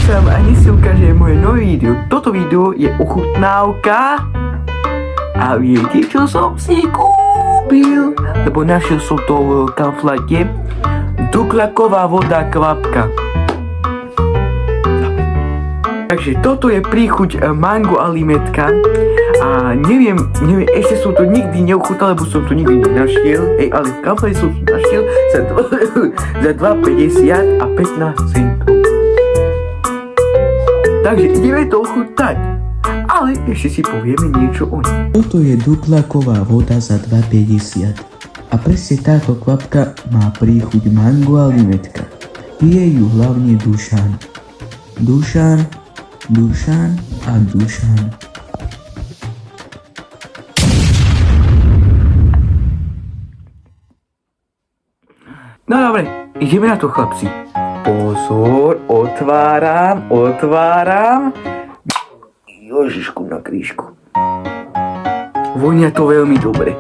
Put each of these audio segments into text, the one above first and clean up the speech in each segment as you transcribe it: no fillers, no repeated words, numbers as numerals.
sa vám ani si ukáže moje nové video. Toto video je ochutnávka. A viete, čo som si kúpil? Lebo našiel som to v Kauflande. Duklaková voda kvapka. Takže toto je príchuť mango a limetka. A neviem, ešte som to nikdy neuchutnal, lebo som to nikdy nenašiel. Ale v Kauflande som to našiel za 2,50 a 15 centov. Takže ideme to ochutnať. Ale ešte si povieme niečo o nej. Toto je duklaková voda za 2,50 a presne táto kvapka má príchuť mango a limetka. Pije ju hlavne Dušan. Dušan a Dušan. No dobre, ideme na to, chlapci. Pozor, otváram. Ježišku na krížku. Vonia to veľmi dobre.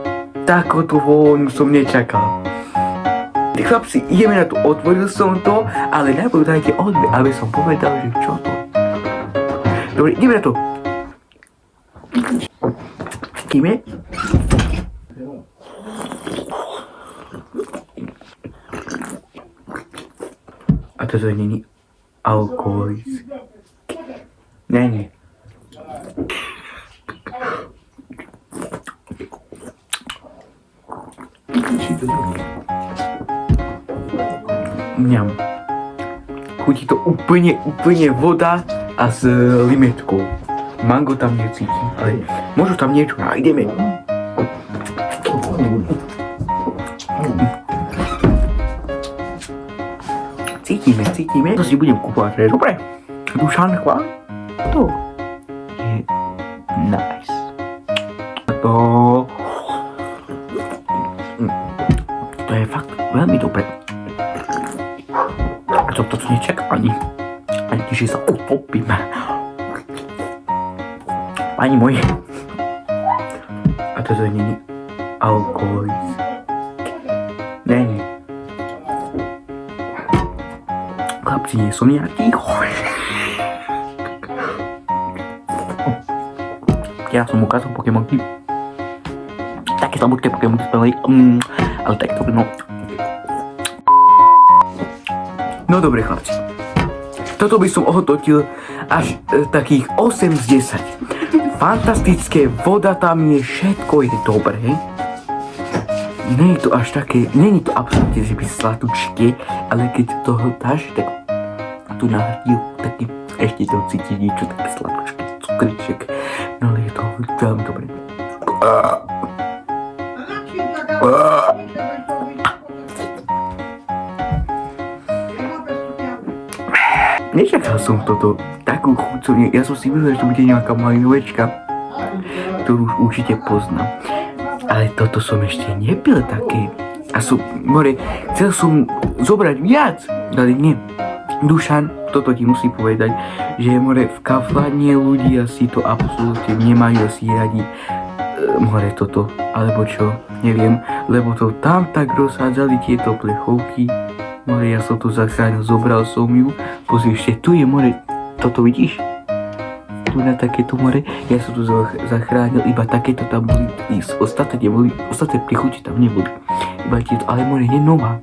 Takúto vôňu som nečakal. Chlapci, ideme na to. Otvoril som to, ale najprv dajte odber, aby som povedal, že čo to. Dobre, ideme na to. Ideme. A toto není alkoholické. Není. Mňam. Chutí to úplne voda a s limetkou. Mango tam necítim, ale možno tam niečo nájdeme. Cítime. To si budem kúpovať. Dobre. Dušan, chvál. To je nice. To je fakt veľmi dobré. Toto tu nečaká ani že sa upopím. Pani moje. A toto není alkoholické. Není. Chlapci, nie som nejaký. Ja som ukázal Pokémonky. Také slabúčké Pokémonky spelej. Ale tak to no. No dobre, chlapci. Toto by som ohodnotil až takých 8 z 10. Fantastické, voda tam je, všetko je dobré. Nie je to až také, nie je to absolútne, že by slatučké, ale keď toho dáš, tak tu na hrdílku taký, ešte to cíti niečo také slatučké, cukriček. No ale je to veľmi dobré. Nečakal som toto, takú chuť, ja som si myslel, že to bude nejaká malinovečka, ktorú už určite poznám. Ale toto som ešte nepil také. A chcel som zobrať viac, ale nie. Dušan, toto ti musí povedať, že v Kauflande ľudia si to absolútne nemajú asi radi. Toto, alebo čo, neviem, lebo to tam tak rozhádzali tieto plechovky. Ja som to zachránil, zobral som ju. Pozri, ešte tu je toto vidíš? Tu na takéto ja som to zachránil, iba takéto tam boli, ostatné neμπoli, ostatné prichuti tam neboli. Iba tieto, ale je nová.